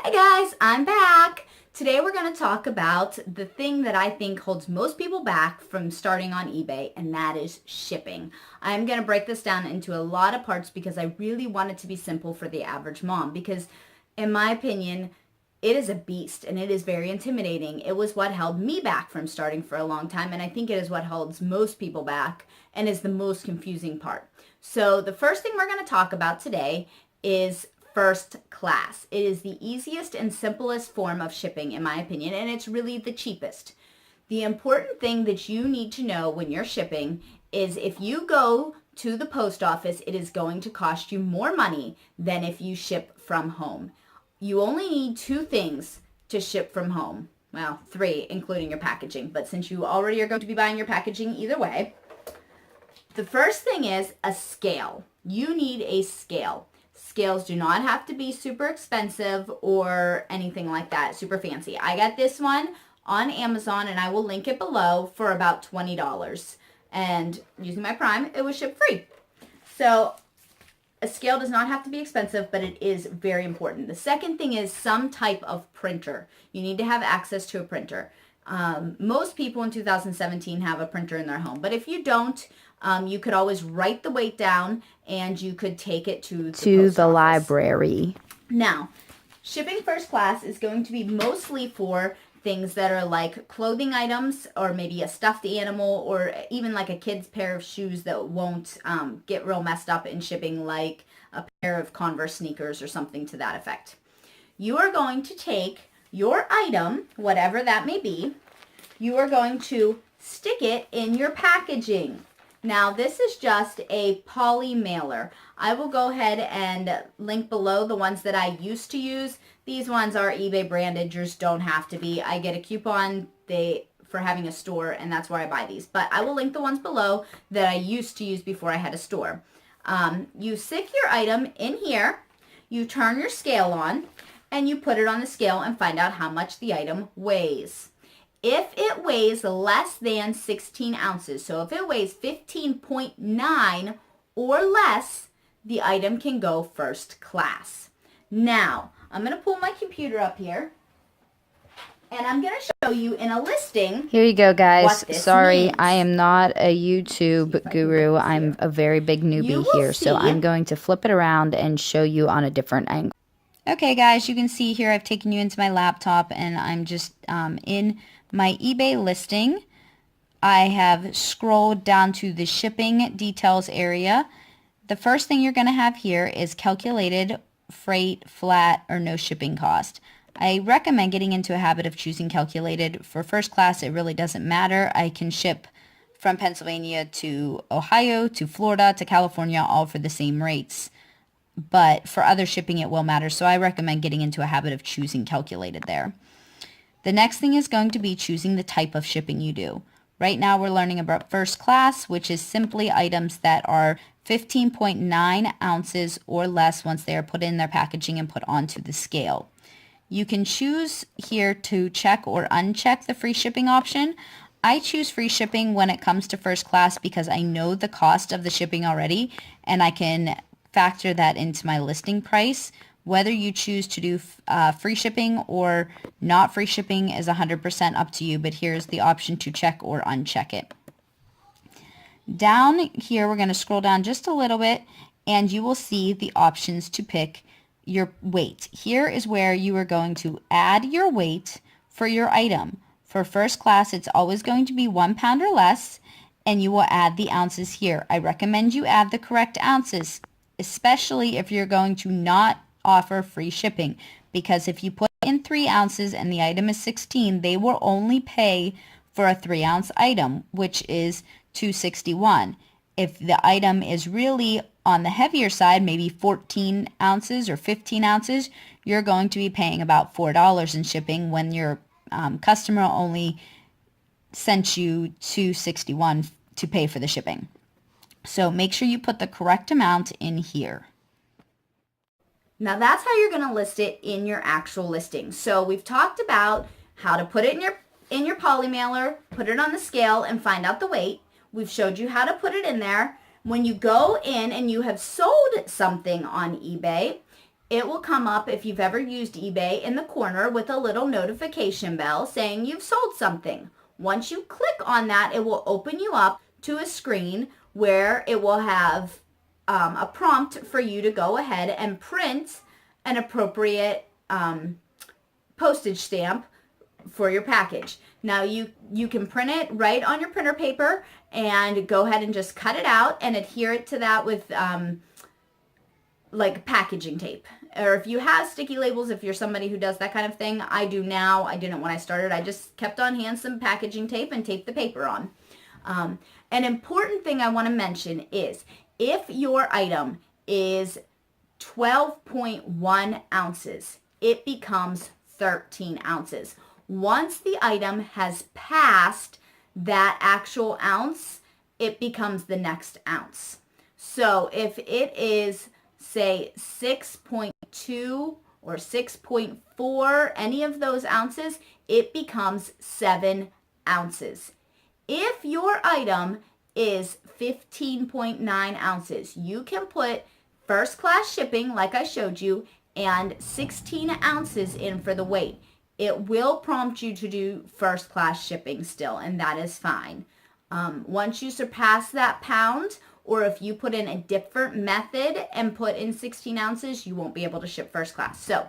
Hey guys, I'm back. Today we're going to talk about the thing that I think holds most people back from starting on eBay, and that is shipping. I'm going to break this down into a lot of parts because I really want it to be simple for the average mom because in my opinion, it is a beast and it is very intimidating. It was what held me back from starting for a long time, and I think it is what holds most people back and is the most confusing part. So the first thing we're going to talk about today is first class. It is the easiest and simplest form of shipping in my opinion, and it's really the cheapest. The important thing that you need to know when you're shipping is if you go to the post office, it is going to cost you more money than if you ship from home. You only need two things to ship from home. Well, three, including your packaging. But since you already are going to be buying your packaging either way, the first thing is a scale. You need a scale. Scales do not have to be super expensive or anything like that, super fancy. I got this one on Amazon and I will link it below for about $20. And using my Prime, it was shipped free. So a scale does not have to be expensive, but it is very important. The second thing is some type of printer. You need to have access to a printer. Most people in 2017 have a printer in their home, but if you don't, you could always write the weight down and you could take it to the To post the office. library. Now, shipping first class is going to be mostly for things that are like clothing items or maybe a stuffed animal or even like a kid's pair of shoes that won't get real messed up in shipping, like a pair of Converse sneakers or something to that effect. You are going to take your item, whatever that may be, you are going to stick it in your packaging. Now this is just a poly mailer. I will go ahead and link below the ones that I used to use. These ones are eBay branded, yours don't have to be. I get a coupon for having a store and that's where I buy these. But I will link the ones below that I used to use before I had a store. You stick your item in here, you turn your scale on, and you put it on the scale and find out how much the item weighs. If it weighs less than 16 ounces, so if it weighs 15.9 or less, the item can go first class. Now, I'm going to pull my computer up here, and I'm going to show you in a listing. Here you go, guys. What this Sorry, means. I am not a YouTube guru. I'm a very big newbie here, so I'm going to flip it around and show you on a different angle. Okay, guys, you can see here I've taken you into my laptop, and I'm just in my eBay listing. I have scrolled down to the shipping details area. The first thing you're going to have here is calculated freight, flat, or no shipping cost. I recommend getting into a habit of choosing calculated. For first class, it really doesn't matter. I can ship from Pennsylvania to Ohio, to Florida, to California, all for the same rates. But for other shipping, it will matter. So I recommend getting into a habit of choosing calculated there. The next thing is going to be choosing the type of shipping you do. Right now we're learning about first class, which is simply items that are 15.9 ounces or less once they are put in their packaging and put onto the scale. You can choose here to check or uncheck the free shipping option. I choose free shipping when it comes to first class because I know the cost of the shipping already and I can factor that into my listing price. Whether you choose to do free shipping or not free shipping is 100% up to you, but here's the option to check or uncheck it. Down here, we're going to scroll down just a little bit, and you will see the options to pick your weight. Here is where you are going to add your weight for your item. For first class, it's always going to be 1 pound or less, and you will add the ounces here. I recommend you add the correct ounces, especially if you're going to not offer free shipping, because if you put in 3 ounces and the item is 16, they will only pay for a 3-ounce item, which is $2.61. If the item is really on the heavier side, maybe 14 ounces or 15 ounces, you're going to be paying about $4 in shipping when your customer only sent you $2.61 to pay for the shipping. So make sure you put the correct amount in here. Now that's how you're going to list it in your actual listing. So we've talked about how to put it in your poly mailer, put it on the scale and find out the weight. We've showed you how to put it in there. When you go in and you have sold something on eBay, it will come up, if you've ever used eBay, in the corner with a little notification bell saying you've sold something. Once you click on that, it will open you up to a screen where it will have a prompt for you to go ahead and print an appropriate postage stamp for your package. Now you can print it right on your printer paper and go ahead and just cut it out and adhere it to that with like packaging tape. Or if you have sticky labels, if you're somebody who does that kind of thing, I do now. I didn't when I started. I just kept on hand some packaging tape and taped the paper on. An important thing I want to mention is if your item is 12.1 ounces, it becomes 13 ounces. Once the item has passed that actual ounce, it becomes the next ounce. So if it is, say, 6.2 or 6.4, any of those ounces, it becomes 7 ounces. If your item is 15.9 ounces, you can put first class shipping, like I showed you, and 16 ounces in for the weight. It will prompt you to do first class shipping still, and that is fine. Once you surpass that pound, or if you put in a different method and put in 16 ounces, you won't be able to ship first class. So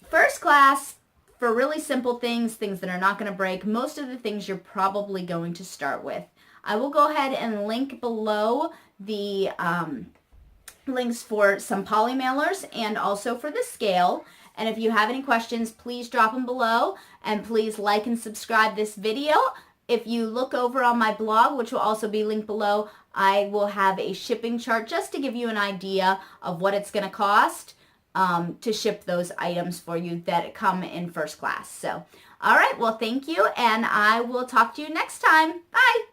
first class, for really simple things, things that are not going to break, most of the things you're probably going to start with. I will go ahead and link below the links for some poly mailers and also for the scale. And if you have any questions, please drop them below, and please like and subscribe this video. If you look over on my blog, which will also be linked below, I will have a shipping chart just to give you an idea of what it's going to cost to ship those items for you that come in first class. So, all right, well, thank you, and I will talk to you next time. Bye.